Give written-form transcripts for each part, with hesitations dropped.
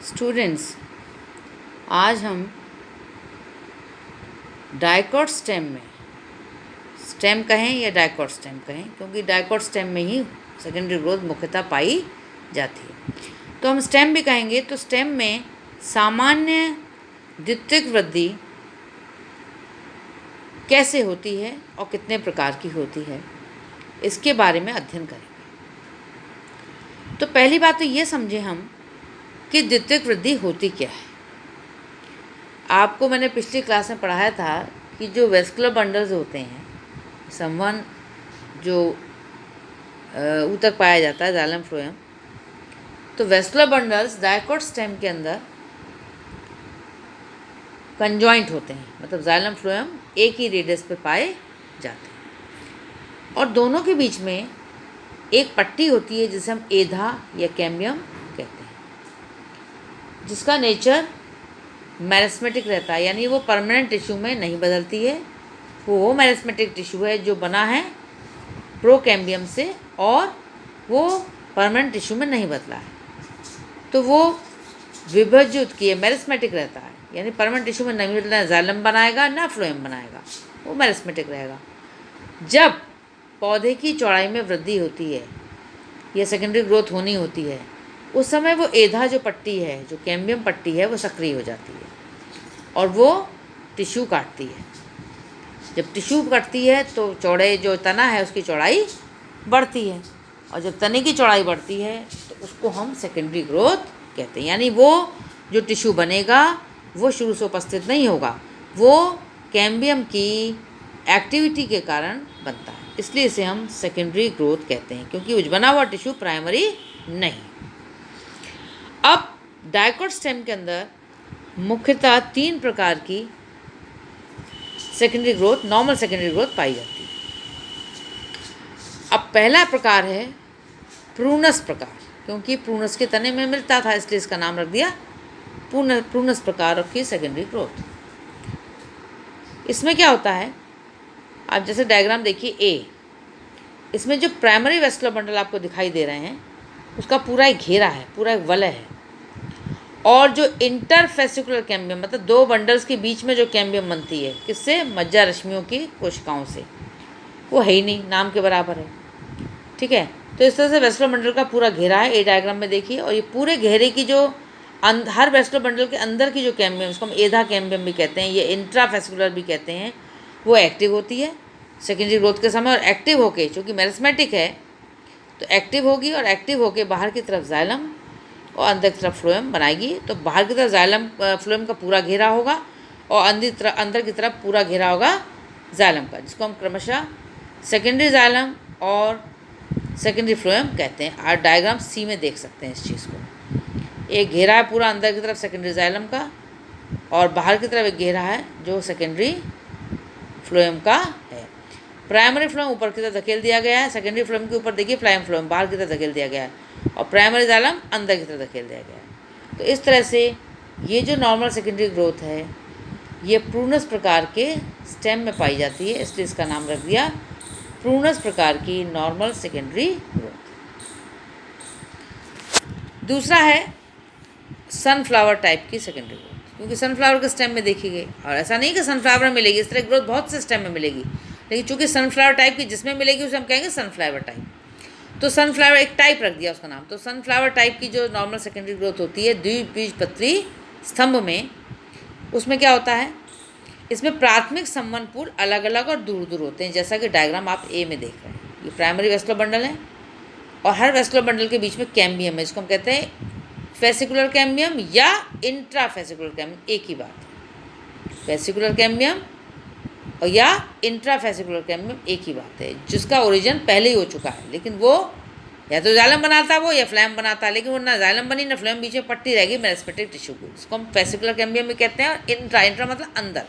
Students, आज हम dicot stem में, स्टेम कहें या डाइकॉट स्टेम कहें, क्योंकि डाइकॉट स्टेम में ही सेकेंडरी ग्रोथ मुख्यतः पाई जाती है, तो हम स्टेम भी कहेंगे। तो स्टेम में सामान्य द्वितीयक वृद्धि कैसे होती है और कितने प्रकार की होती है, इसके बारे में अध्ययन करेंगे। तो पहली बात तो ये समझें हम कि द्वितीयक वृद्धि होती क्या है। आपको मैंने पिछली क्लास में पढ़ाया था कि जो वेस्कुलर बंडल्स होते हैं, संवहन जो ऊतक पाया जाता है, जाइलम फ्लोएम, तो वेस्कुलर बंडल्स डाइकॉट स्टेम के अंदर कंजॉइंट होते हैं, मतलब जाइलम फ्लोएम एक ही रेडियस पे पाए जाते हैं और दोनों के बीच में एक पट्टी होती है जिसे हम एधा या कैम्बियम कहते हैं, जिसका नेचर मेरिस्मेटिक रहता है, यानी वो परमानेंट टिश्यू में नहीं बदलती है। वो मेरिस्मेटिक टिश्यू है जो बना है प्रोकैम्बियम से और वो परमानेंट टिश्यू में नहीं बदला है, तो वो विभजित किए मेरिस्मेटिक रहता है, यानी परमानेंट टिश्यू में नहीं बदलना, जाइलम बनाएगा ना फ्लोएम बनाएगा, वो मेरिस्मेटिक रहेगा। जब पौधे की चौड़ाई में वृद्धि होती है या सेकेंडरी ग्रोथ होनी होती है, उस समय वो एधा जो पट्टी है, जो कैम्बियम पट्टी है, वो सक्रिय हो जाती है और वो टिश्यू काटती है। जब टिश्यू काटती है तो चौड़े जो तना है उसकी चौड़ाई बढ़ती है, और जब तने की चौड़ाई बढ़ती है तो उसको हम सेकेंडरी ग्रोथ कहते हैं। यानी वो जो टिश्यू बनेगा वो शुरू से उपस्थित नहीं होगा, वो कैम्बियम की एक्टिविटी के कारण बनता है, इसलिए इसे हम सेकेंडरी ग्रोथ कहते हैं, क्योंकि उस बना हुआ टिश्यू प्राइमरी नहीं। अब डाइकॉट स्टेम के अंदर मुख्यतः 3 प्रकार की secondary growth, normal secondary growth पाई जाती है। अब पहला प्रकार है प्रूनस प्रकार, क्योंकि प्रूनस के तने में मिलता था इसलिए इसका नाम रख दिया प्रूनस प्रकार की सेकेंडरी ग्रोथ। इसमें क्या होता है, आप जैसे डायग्राम देखिए ए, इसमें जो प्राइमरी वेस्कुलर बंडल आपको दिखाई दे रहे हैं उसका पूरा एक घेरा है, पूरा एक वलय है, और जो इंटरफेसिकुलर कैम्बियम, मतलब 2 बंडल्स के बीच में जो कैम्बियम बनती है, किससे, मज्जा रश्मियों की कोशिकाओं से, वो है ही नहीं, नाम के बराबर है। ठीक है, तो इस तरह से वेस्कुलर बंडल का पूरा घेरा है, ए डायग्राम में देखिए, और ये पूरे घेरे की जो हर वेस्कुलर बंडल के अंदर की जो कैम्बियम, उसको हम एधा कैम्बियम भी कहते हैं, ये इंट्राफेसिकुलर भी कहते हैं, वो एक्टिव होती है सेकेंडरी ग्रोथ के समय, और एक्टिव होके, चूँकि मेरिस्मेटिक है तो एक्टिव होगी, और एक्टिव होके बाहर की तरफ जाइलम और अंदर की तरफ फ्लोएम बनाएगी। तो बाहर की तरफ जाइलम फ्लोएम का पूरा घेरा होगा और अंदर की तरफ पूरा घेरा होगा जाइलम का, जिसको हम क्रमशः सेकेंडरी जाइलम और सेकेंडरी फ्लोएम कहते हैं। आप डायग्राम सी में देख सकते हैं इस चीज़ को, एक घेरा है पूरा अंदर की तरफ सेकेंडरी जाइलम का, और बाहर की तरफ एक घेरा है जो सेकेंडरी फ्लोएम का है। प्राइमरी फ्लोएम ऊपर की तरफ धकेल दिया गया है, सेकेंडरी फ्लोएम के ऊपर देखिए फ्लोएम बाहर की तरफ धकेल दिया गया है, और प्राइमरी जाइलम अंदर की तरफ धकेल दिया गया है। तो इस तरह से ये जो नॉर्मल सेकेंडरी ग्रोथ है ये प्रूनस प्रकार के स्टेम में पाई जाती है, इसलिए इसका नाम रख दिया प्रूनस प्रकार की नॉर्मल सेकेंडरी ग्रोथ। दूसरा है सनफ्लावर टाइप की सेकेंडरी ग्रोथ, क्योंकि सनफ्लावर के स्टेम में देखी गई, और ऐसा नहीं कि सनफ्लावर में मिलेगी, इस तरह ग्रोथ बहुत से स्टेम में मिलेगी, लेकिन चूँकि सनफ्लावर टाइप की जिसमें मिलेगी उसे हम कहेंगे सनफ्लावर टाइप। तो सनफ्लावर एक टाइप रख दिया उसका नाम। तो सनफ्लावर टाइप की जो नॉर्मल सेकेंडरी ग्रोथ होती है द्विबीजपत्री स्तंभ में, उसमें क्या होता है, इसमें प्राथमिक संवहनपूल अलग अलग और दूर दूर होते हैं, जैसा कि डायग्राम आप ए में देख रहे हैं। ये प्राइमरी वेस्कुलर बंडल है और हर वेस्कुलर बंडल के बीच में कैम्बियम है, जिसको हम कहते हैं फेसिकुलर कैम्बियम या इंट्राफेसिकुलर कैम्बियम, एक ही बात है। फेसिकुलर कैम्बियम और या इंट्राफेसिकुलर कैम्बियम एक ही बात है, जिसका ओरिजिन पहले ही हो चुका है, लेकिन वो या तो जाइलम बनाता वो या फ्लोएम बनाता, लेकिन वो ना जाइलम बनी ना फ्लोएम, बीच में पट्टी रहेगी मेरिस्मेटिक टिश्यू की, इसको हम फेसिकुलर कैम्बियम भी कहते हैं। और इंट्रा मतलब अंदर,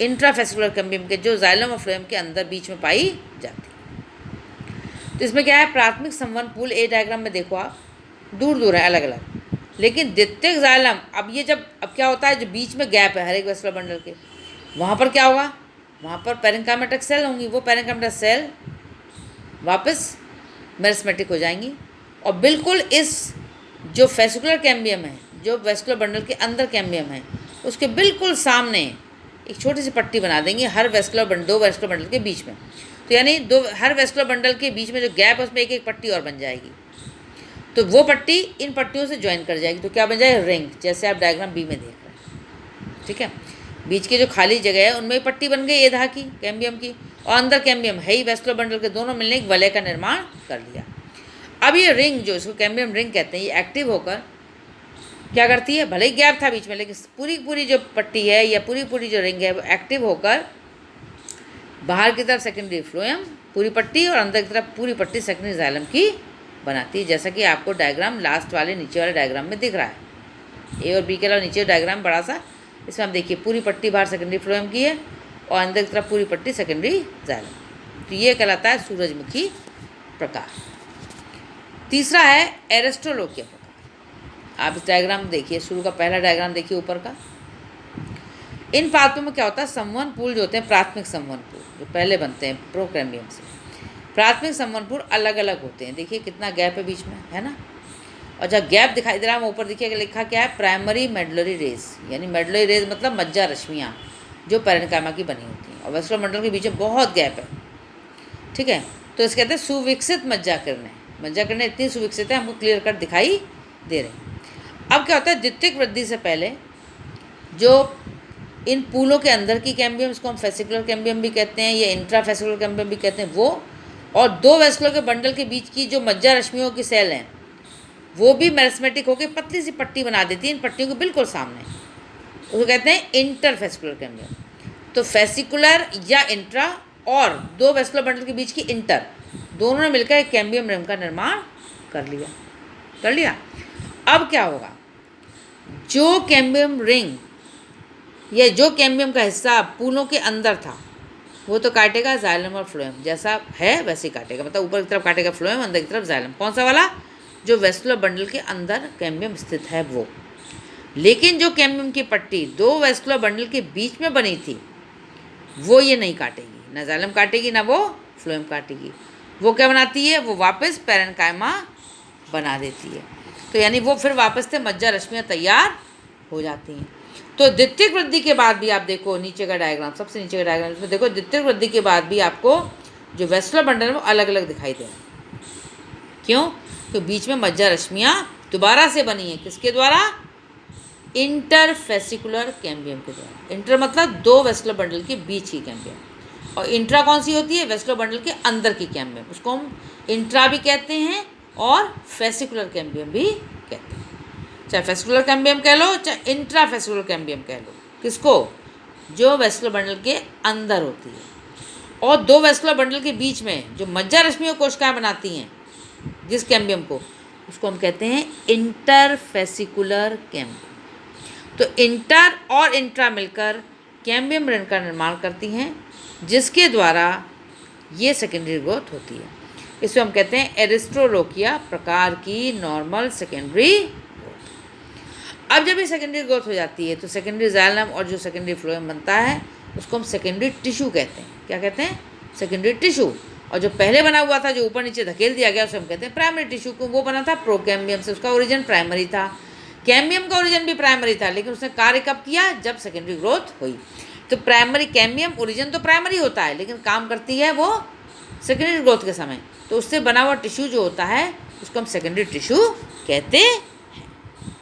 इंट्राफेसिकुलर कैम्बियम के जो जाइलम और फ्लोएम के अंदर बीच में पाई जाती है। तो इसमें क्या है, प्राथमिक संवहनपूल ए डायग्राम में देखो आप, दूर दूर है अलग अलग, लेकिन द्वितीयक जाइलम, अब क्या होता है, जो बीच में गैप है हर एक वेस्कुलर बंडल के, वहाँ पर क्या होगा, वहाँ पर पेरेन्काइमेटिक सेल होंगी, वो पेरेन्काइमेटिक सेल वापस मेरिस्मेटिक हो जाएंगी, और बिल्कुल इस जो फेसिकुलर कैम्बियम है जो वेस्कुलर बंडल के अंदर कैम्बियम है उसके बिल्कुल सामने एक छोटी सी पट्टी बना देंगे हर दो वेस्कुलर बंडल के बीच में। तो यानी हर वेस्कुलर बंडल के बीच में जो गैप है उसमें एक एक पट्टी और बन जाएगी। तो वो पट्टी इन पट्टियों से ज्वाइन कर जाएगी, तो क्या बन जाएगा, रिंग, जैसे आप डायग्राम बी में देख रहे हैं। ठीक है, बीच की जो खाली जगह है उनमें पट्टी बन गई एधा की, कैम्बियम की, और अंदर कैम्बियम है ही, वेस्कुलर बंडल के दोनों मिलने एक वलय का निर्माण कर लिया। अब ये रिंग जो इसको कैम्बियम रिंग कहते हैं, ये एक्टिव होकर क्या करती है, भले ही गैप था बीच में लेकिन पूरी जो पट्टी है या पूरी जो रिंग है वो एक्टिव होकर बाहर की तरफ सेकेंडरी फ्लोएम पूरी पट्टी और अंदर की तरफ पूरी पट्टी सेकेंडरी जाइलम की बनाती है, जैसा कि आपको डायग्राम लास्ट वाले नीचे वाले डायग्राम में दिख रहा है। ए और बी के अलावा नीचे डायग्राम बड़ा सा, इसमें आप देखिए पूरी पट्टी बाहर सेकेंडरी फ्लोएम की है और अंदर की तरफ पूरी पट्टी सेकेंडरी जाइलम। तो ये कहलाता है सूरजमुखी प्रकार। तीसरा है एरिस्ट्रोलोकिया प्रकार। आप इस डायग्राम देखिए, शुरू का पहला डायग्राम देखिए ऊपर का। इन पादपों में क्या होता है, संवहन पूल जो होते हैं, प्राथमिक संवहन पूल जो पहले बनते हैं प्रोकैम्बियम से, प्राथमिक संवहन पूल अलग अलग होते हैं। देखिए कितना गैप है बीच में, है ना। और जब गैप दिखाई दे रहा है ऊपर देखिए लिखा क्या है, प्राइमरी मेडुलरी रेज, यानी मेडुलरी रेज मतलब मज्जा रश्मियाँ जो पैरेन्काइमा की बनी होती हैं, और वेस्कुलर बंडल के बीच में बहुत गैप है। ठीक है, तो इसे कहते हैं सुविकसित मज्जा किरणें। मज्जा किरणें इतनी सुविकसित है हमको क्लियर कट दिखाई दे रही। अब क्या होता है, द्वितीयक वृद्धि से पहले जो इन पूलों के अंदर की कैम्बियम, इसको हम फेसिकुलर कैम्बियम भी कहते हैं या इंट्रा फेसिकुलर कैम्बियम भी कहते हैं, वो और दो वेस्कुलर के बंडल के बीच की जो मज्जा रश्मियों की सेल हैं वो भी मेरिस्मेटिक होकर पतली सी पट्टी बना देती है इन पट्टियों के बिल्कुल सामने, उसको कहते हैं इंटर फेसिकुलर कैम्बियम। तो फेसिकुलर या इंट्रा और दो वेस्कुलर बंडल के बीच की इंटर, दोनों ने मिलकर एक कैम्बियम रिंग का निर्माण कर लिया। अब क्या होगा, जो कैम्बियम रिंग या जो कैम्बियम का हिस्सा पूलों के अंदर था वो तो काटेगा जाइलम और फ्लोएम, जैसा है वैसे ही काटेगा, मतलब ऊपर की तरफ काटेगा फ्लोएम, अंदर की तरफ जाइलम। कौन सा वाला, जो वेस्कुलर बंडल के अंदर कैम्बियम स्थित है वो। लेकिन जो कैम्बियम की पट्टी दो वेस्कुलर बंडल के बीच में बनी थी वो ये नहीं काटेगी, ना जाइलम काटेगी ना वो फ्लोएम काटेगी। वो क्या बनाती है, वो वापस पैरेन्काइमा बना देती है। तो यानी वो फिर वापस से मज्जा रश्मियाँ तैयार हो जाती हैं। तो द्वितीयक वृद्धि के बाद भी आप देखो नीचे का डायग्राम, सबसे नीचे का डायग्राम, इसमें देखो द्वितीयक वृद्धि के बाद भी आपको जो वेस्कुलर बंडल है वो अलग अलग दिखाई दे रहे हैं। क्यों, तो बीच में मज्जा रश्मियाँ दोबारा से बनी है, किसके द्वारा, इंटरफेसिकुलर कैम्बियम के द्वारा। इंटर मतलब दो वेस्कुलर बंडल के बीच की कैम्बियम, और इंट्रा कौन सी होती है, वेस्कुलर बंडल के अंदर की कैम्बियम, उसको हम इंट्रा भी कहते हैं और फेसिकुलर कैम्बियम भी कहते हैं। चाहे फेसिकुलर कैम्बियम कह लो चाहे इंट्रा फेसिकुलर कैम्बियम कह लो, किसको, जो वेस्कुलर बंडल के अंदर होती है। और दो वेस्कुलर बंडल के बीच में जो मज्जा रश्मियों कोशिकाएं बनाती हैं जिस कैम्बियम को, उसको हम कहते हैं इंटरफेसिकुलर कैम्बियम। तो इंटर और इंट्रा मिलकर कैम्बियम रिंग का निर्माण करती हैं, जिसके द्वारा ये सेकेंडरी ग्रोथ होती है। इसको हम कहते हैं एरिस्ट्रोलोकिया प्रकार की नॉर्मल सेकेंडरी ग्रोथ। अब जब ये सेकेंडरी ग्रोथ हो जाती है तो सेकेंडरी जाइलम और जो सेकेंडरी फ्लोएम बनता है उसको हम सेकेंडरी टिश्यू कहते हैं। क्या कहते हैं, सेकेंडरी टिश्यू। और जो पहले बना हुआ था, जो ऊपर नीचे धकेल दिया गया, उसे हम कहते हैं प्राइमरी टिश्यू। को वो बना था प्रोकैम्बियम से, उसका ओरिजिन प्राइमरी था। कैम्बियम का ओरिजिन भी प्राइमरी था, लेकिन उसने कार्य कब किया, जब सेकेंडरी ग्रोथ हुई। तो प्राइमरी कैम्बियम ओरिजिन तो प्राइमरी होता है लेकिन काम करती है वो सेकेंडरी ग्रोथ के समय। तो उससे बना हुआ टिश्यू जो होता है उसको हम सेकेंडरी टिश्यू कहते